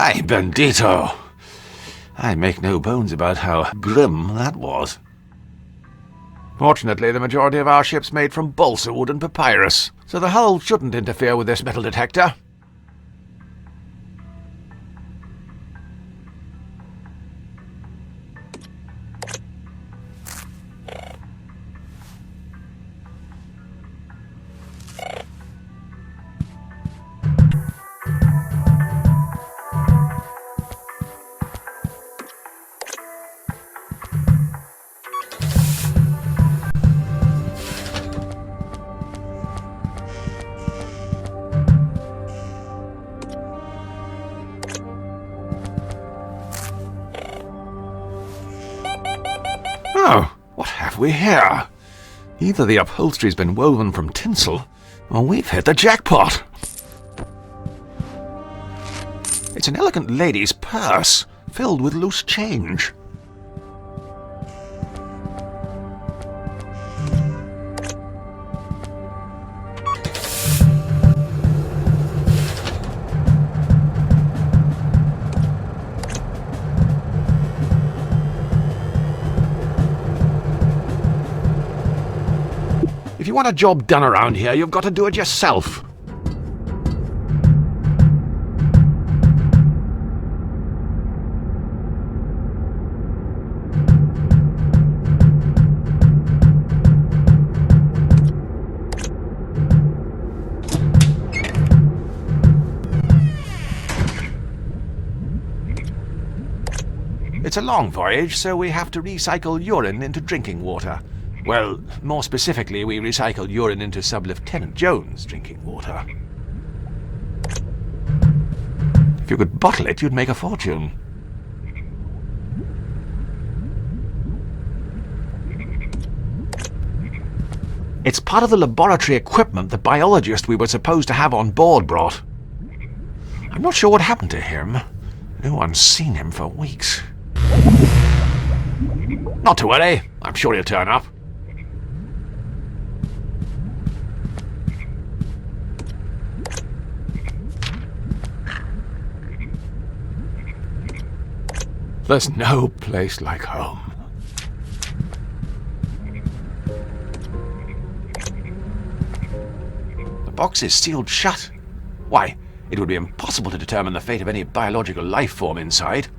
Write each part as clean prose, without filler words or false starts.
Ay, bendito! I make no bones about how grim that was. Fortunately, the majority of our ship's made from balsa wood and papyrus, so the hull shouldn't interfere with this metal detector. Oh, what have we here? Either the upholstery's been woven from tinsel, or we've hit the jackpot. It's an elegant lady's purse, filled with loose change. If you want a job done around here, you've got to do it yourself. It's a long voyage, so we have to recycle urine into drinking water. Well, more specifically, we recycle urine into Sub-Lieutenant Jones' drinking water. If you could bottle it, you'd make a fortune. It's part of the laboratory equipment the biologist we were supposed to have on board brought. I'm not sure what happened to him. No one's seen him for weeks. Not to worry, I'm sure he'll turn up. There's no place like home. The box is sealed shut. Why, it would be impossible to determine the fate of any biological life form inside.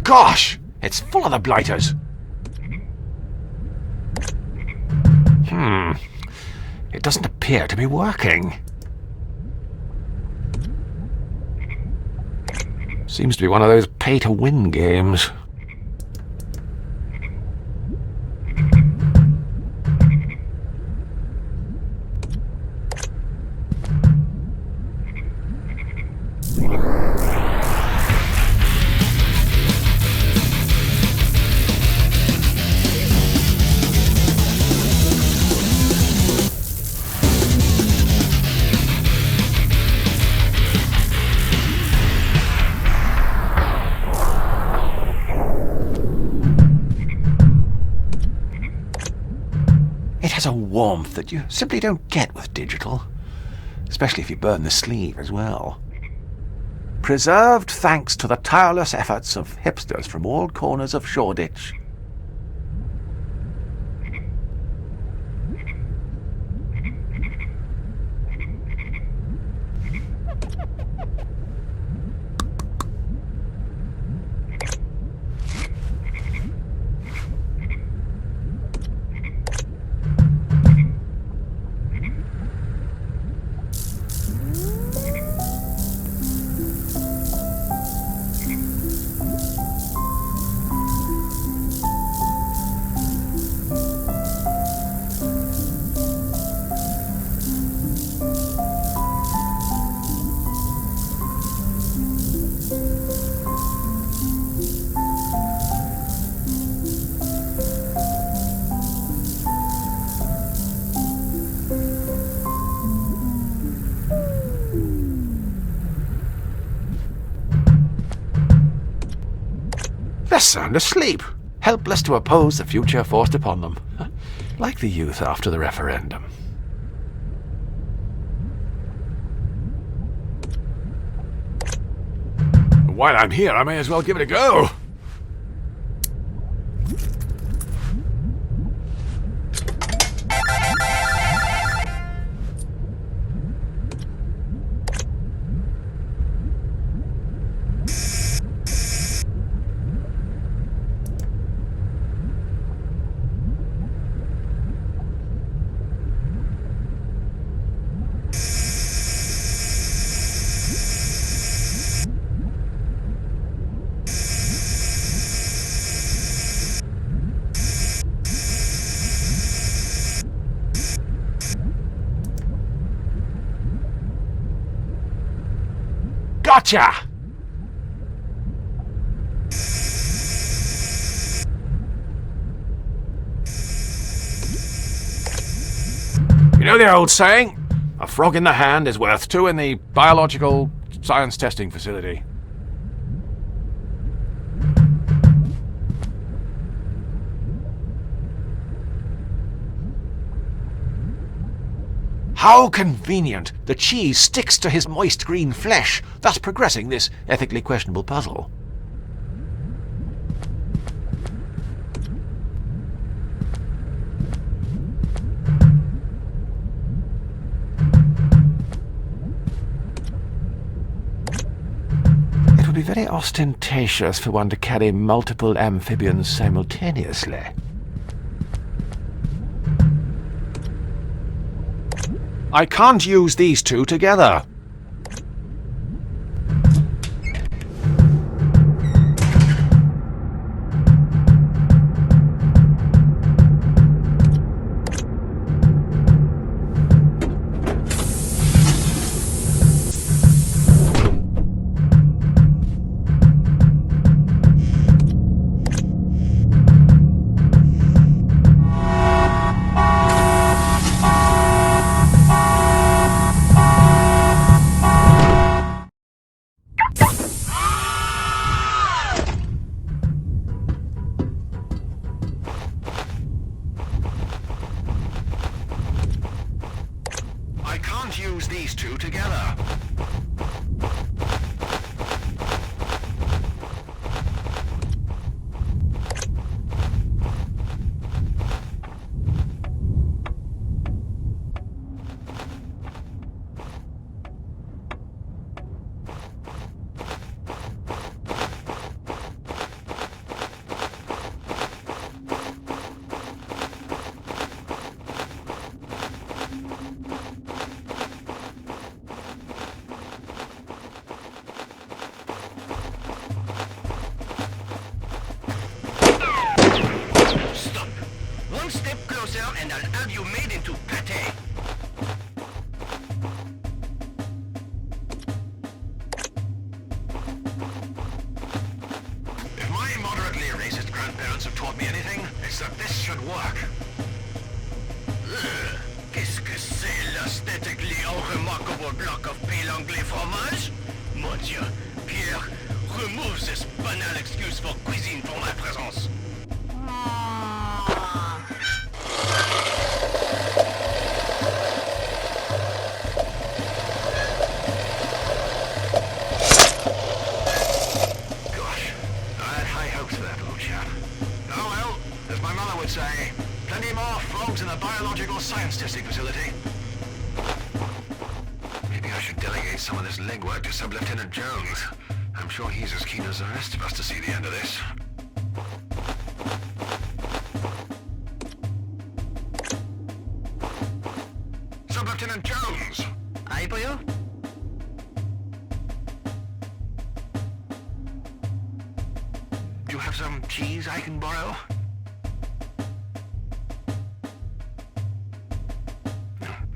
Gosh! It's full of the blighters! It doesn't appear to be working. Seems to be one of those pay-to-win games. A warmth that you simply don't get with digital, especially if you burn the sleeve as well. Preserved thanks to the tireless efforts of hipsters from all corners of Shoreditch. They're sound asleep, helpless to oppose the future forced upon them. Like the youth after the referendum. While I'm here, I may as well give it a go. Gotcha! You know the old saying? A frog in the hand is worth two in the biological science testing facility. How convenient! The cheese sticks to his moist green flesh, thus progressing this ethically questionable puzzle. It would be very ostentatious for one to carry multiple amphibians simultaneously. I can't use these two together. I can't use these two together. One step closer and I'll have you made into pate. If my moderately racist grandparents have taught me anything, it's that this should work. Qu'est-ce que c'est l'aesthetically unremarkable block of pale anglais fromage? Mon Dieu, Pierre, remove this banal excuse for cuisine for my presence. Say, plenty more frogs in the biological science testing facility. Maybe I should delegate some of this legwork to Sub-Lieutenant Jones. I'm sure he's as keen as the rest of us to see the end of this. Sub-Lieutenant Jones! Aye, boyo? Do you have some cheese I can borrow?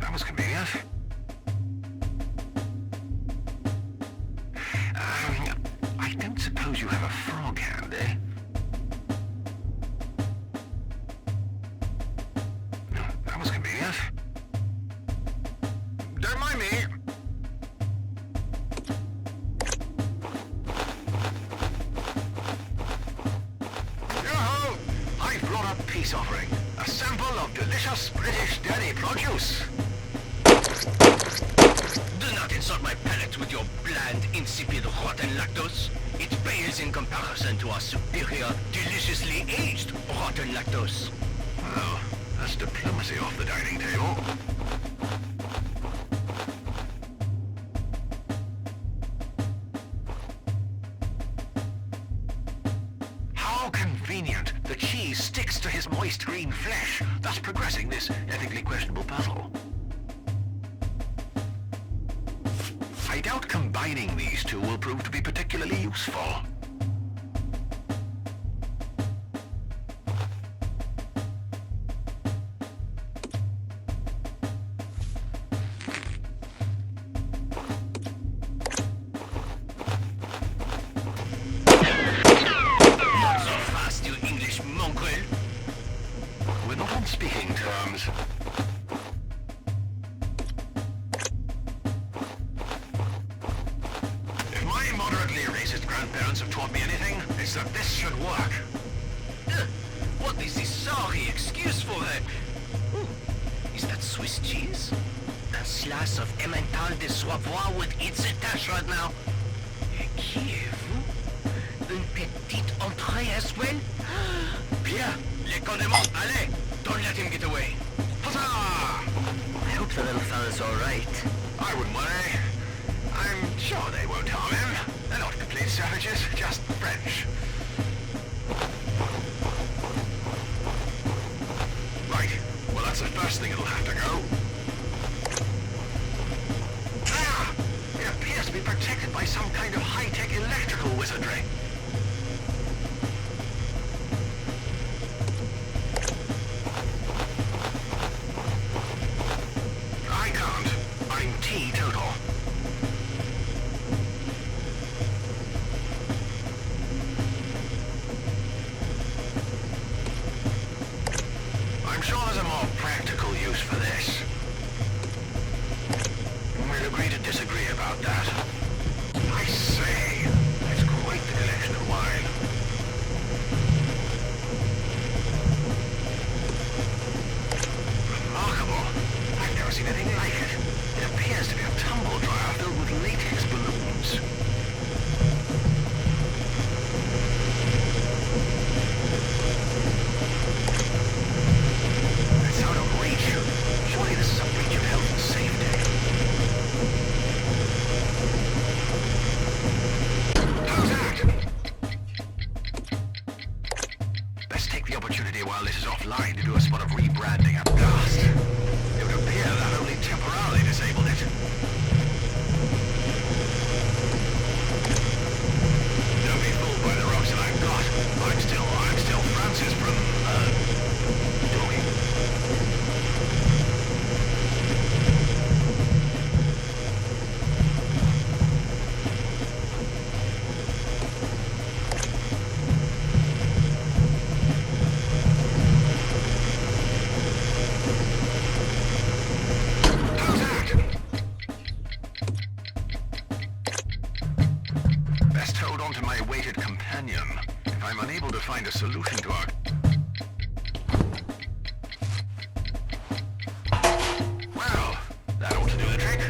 That was convenient. I don't suppose you have a frog handy. That was convenient. Don't mind me. Yo-ho! I've brought a peace offering. A sample of delicious British dairy produce. Do not insult my palate with your bland, insipid, rotten lactose. It pales in comparison to our superior, deliciously aged rotten lactose. Well, that's diplomacy off the dining table. How convenient. The cheese sticks to his moist green flesh, thus progressing this ethically questionable puzzle. I doubt combining these two will prove to be particularly useful. Not so fast, you English mongrel. We're not on speaking terms. If my moderately racist grandparents have taught me anything, it's that this should work. What is this sorry excuse for that? Is that Swiss cheese? A slice of Emmental de Soivois would eat the dash right now. Kiez-vous? Une petite entrée as well? Bien, les condiments, allez! Don't let him get away. Huzzah! I hope the little fella's alright. I wouldn't worry. I'm sure they won't harm him. They're not complete savages, just French. Right. Well, that's the first thing it'll have to go. Ah! It appears to be protected by some kind of high-tech electrical wizardry. I can't. I'm teetotal. I'm sure there's a more practical use for this. We'll agree to disagree about that. I say, that's quite the collection of wine. Remarkable. I've never seen anything like it. It appears to be a tumble dryer filled with latex balloons. That's out of reach. Surely this is a breach of health and safety. How's that? Best take the opportunity while this is offline to do a spot of rebranding at last. It would appear that only temporarily disabled it. Don't be fooled by the rocks that I've got. I'm still Francis from, Dory. How's that? Best hold on to my weighted companion. If I'm unable to find a solution to our... Well, that ought to do the trick.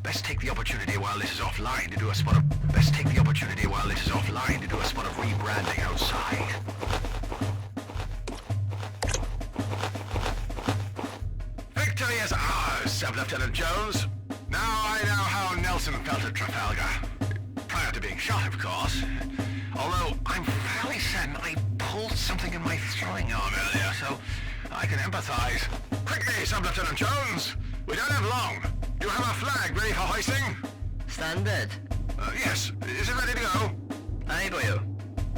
Best take the opportunity while this is offline to do a spot of... Best take the opportunity while this is offline to do a spot of rebranding outside. Victory is ours, Sub-Lieutenant Jones. Now I know how Nelson felt at Trafalgar. Prior to being shot, of course. Although I'm fairly certain I pulled something in my throwing arm earlier, so I can empathize. Quickly, Sub-Lieutenant Jones! We don't have long. You have a flag ready for hoisting? Standard. Yes. Is it ready to go? Aye, boyo.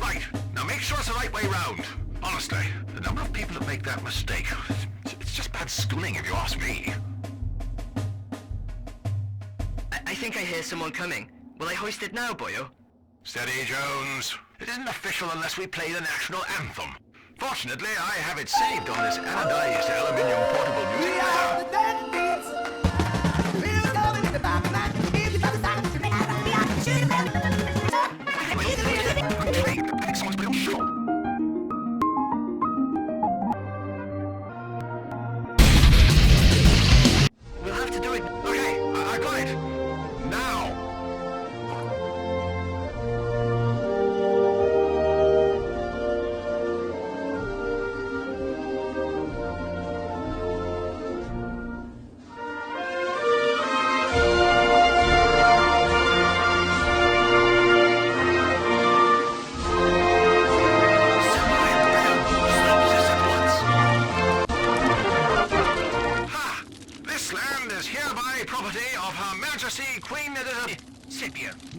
Right. Now make sure it's the right way round. Honestly, the number of people that make that mistake, it's just bad schooling if you ask me. I think I hear someone coming. Will I hoist it now, boyo? Steady, Jones. It isn't official unless we play the national anthem. Fortunately, I have it saved on this anodized aluminium portable music player.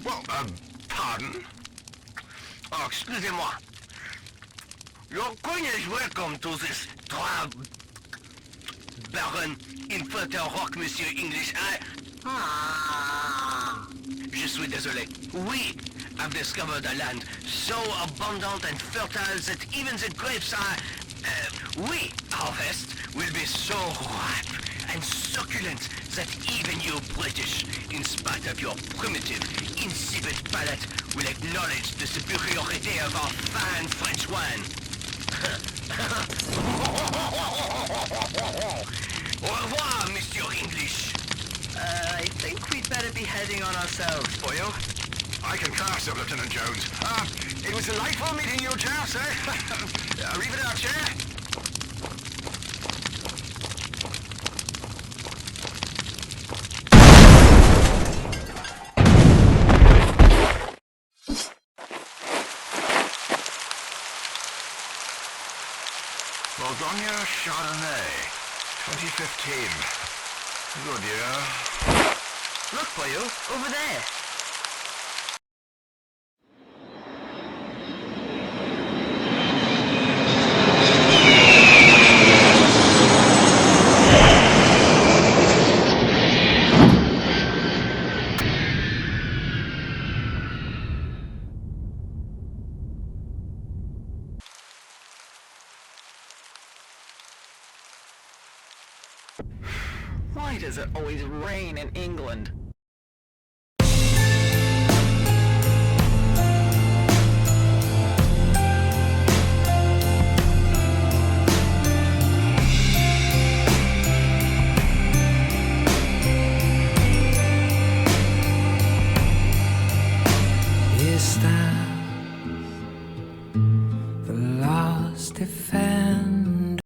Well, pardon? Oh, excusez-moi. Your queen is welcome to this trial, Baron Infernal Rock, Monsieur English. Je suis désolé. We have discovered a land so abundant and fertile that even the grapes are... we harvest will be so ripe and succulent that even you British, in spite of your primitive, insipid palate, will acknowledge the superiority of our fine French wine. Au revoir, Monsieur English. I think we'd better be heading on ourselves, boyo. I concur, Sir Lieutenant Jones. It was delightful meeting you, chaps, eh? Arrivederci. Borgogne Chardonnay, 2015. Good year. Look, boyo, over there. Why does it always rain in England? Is that the last defense?